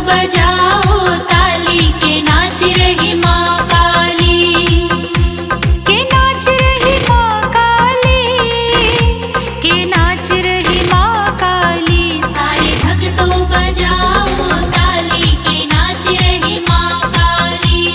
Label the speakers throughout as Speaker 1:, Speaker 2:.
Speaker 1: बजाओ ताली के नाच रही माँ काली, के नाच रही माँ काली, के नाच रही माँ काली। सारे भक्तों बजाओ ताली के नाच रही माँ काली।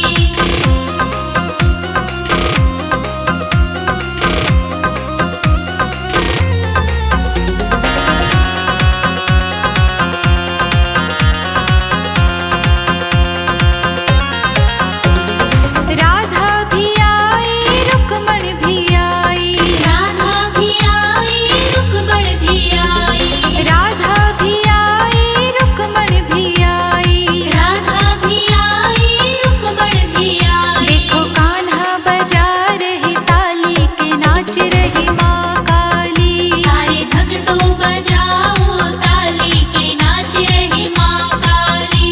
Speaker 1: राधा भी आई रुक्मण भी आई, राधा भी आई रुक्मण भी आई, राधा भी आई रुक्मण भी आई, राधा भी आई रुक्मण भी आई। देखो कान्हा बजा रही ताली के नाच रही माँ काली। सारे भक्तों बजाओ ताली के नाच रही माँ काली।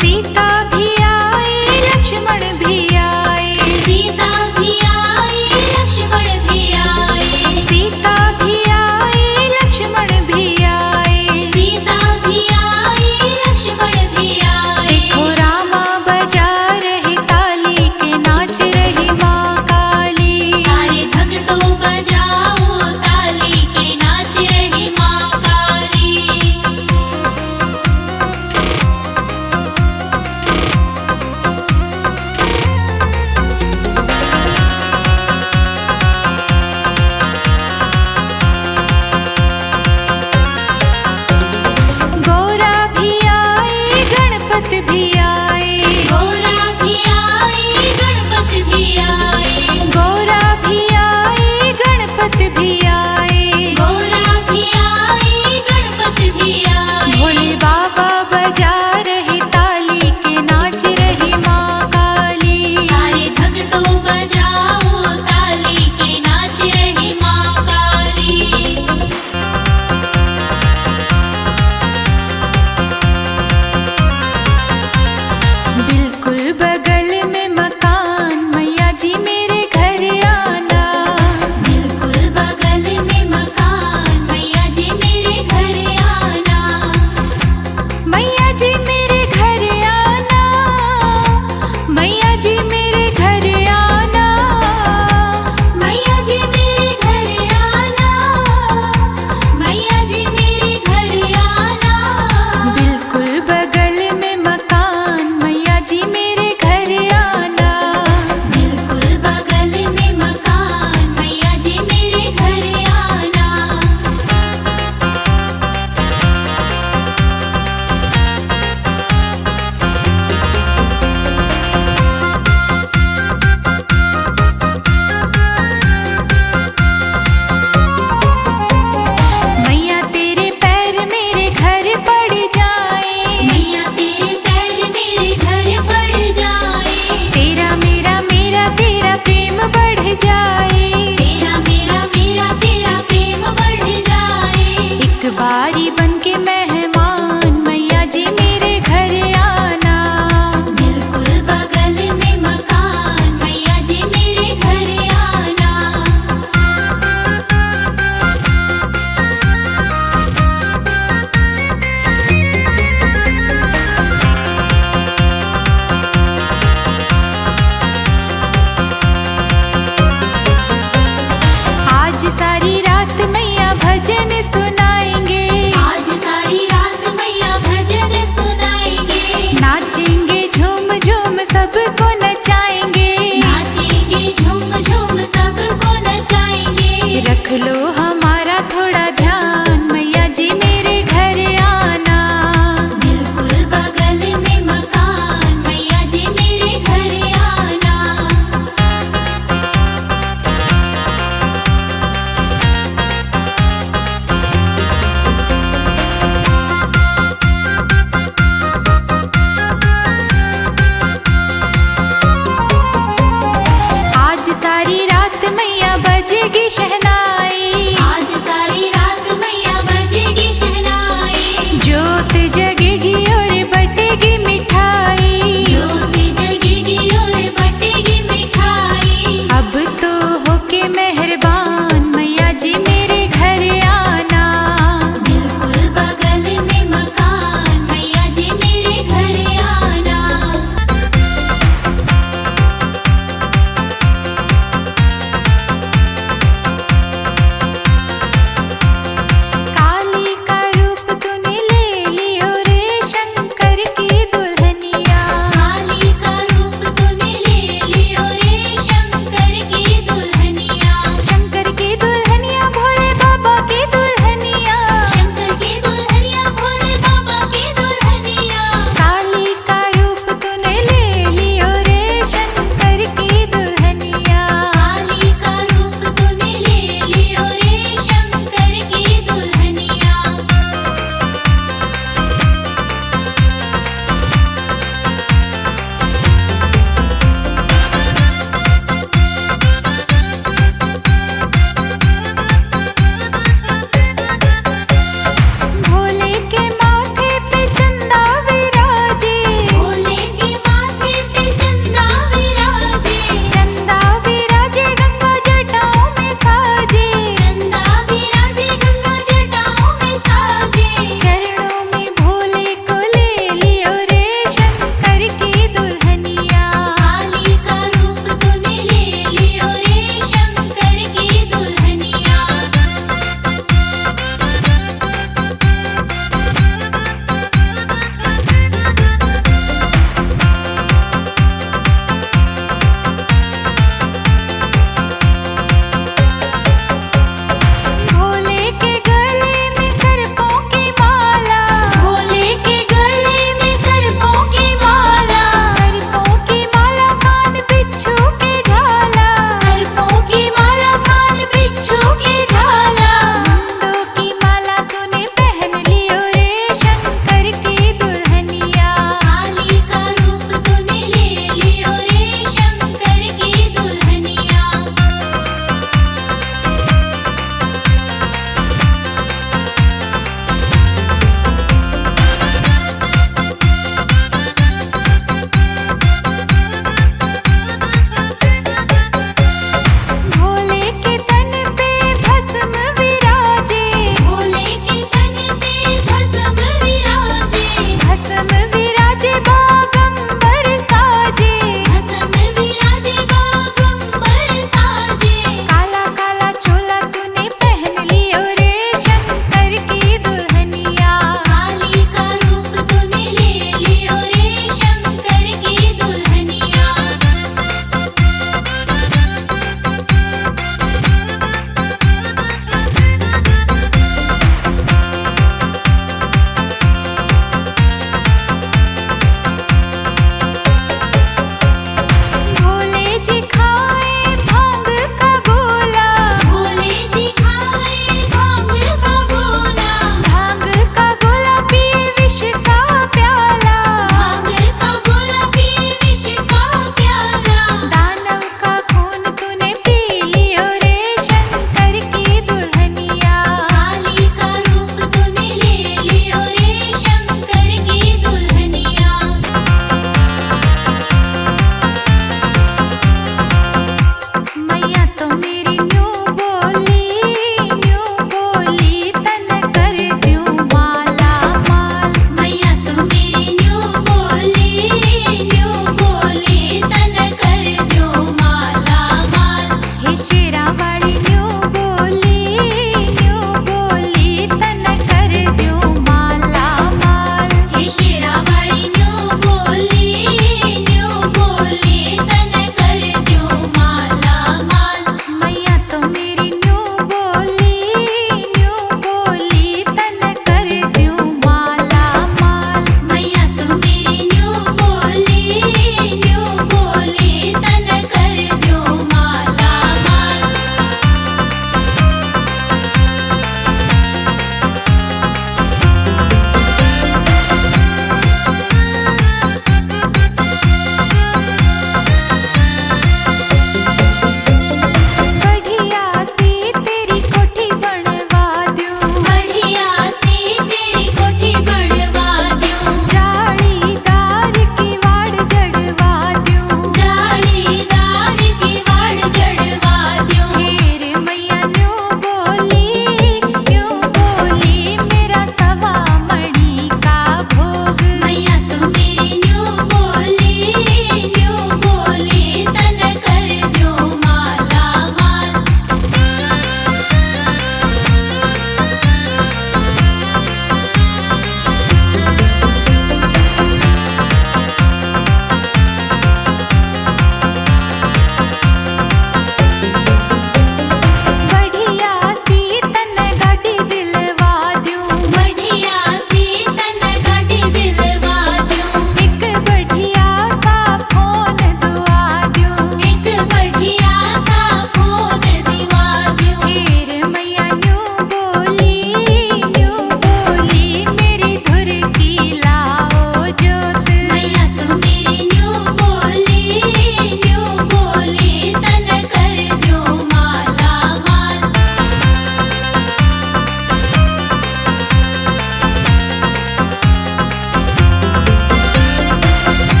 Speaker 1: सीता भी आई लक्ष्मण भी आई, सीता भी आई लक्ष्मण भी आई, सीता भी आई लक्ष्मण भी आई, सीता भी आई लक्ष्मण भी आई। देखो रामा बजा रही ताली के नाच रही माँ काली। सारे भक्तों बजाओ ताली के नाच रही माँ काली। गोरा भी आई गणपत भी आई, गोरा भी आई गणपत भी आई, गोरा भी आई गणपत भी आई, गोरा भी आई गणपत भी आई। भोले बाबा बजा रही ताली के नाच रही माँ काली। सारे भक्तों बजाओ ताली के नाच रही माँ काली। बिल्कुल बगल में मकान मैया जी मेरे घर आना, बिल्कुल बगल में मकान मैया जी मेरे घर आना, मैया जी मेरे घर आना, मैया जी मेरे घर आना, मैया जी मेरे घर आना, मैया जी मेरे घर आना। बिल्कुल बगल में मकान मैया जी मेरे घर आना, बिल्कुल बगल में मकान मैया जी मेरे घर आना। मैया तेरे पैर मेरे घर पड़ जाए, मैया तेरे पैर मेरे घर पड़ जाए। तेरा मेरा मेरा तेरा प्रेम बढ़ जाए, तेरा मेरा मेरा तेरा प्रेम बढ़ जाए। एक बारी बन के मेहमान मैया जी मेरे घर आना, बिल्कुल बगल में मकान मैया जी मेरे घर आना। आज सारी रात मैया भजन सुनाएंगे, आज सारी रात मैया भजन सुनाएंगे। नाचेंगे झूम झूम सबको नचाएंगे, नाचेंगे झूम झूम सबको नचाएंगे। रख लो हमारा थोड़ा ध्यान मैया जी मेरे घर आना, बिल्कुल बगल में मकान मैया जी मेरे घर आना। आज सारी रात मैया बजेगी शहनाई, आज सारी रात मैया बजेगी शहनाई। ज्योत जगेगी और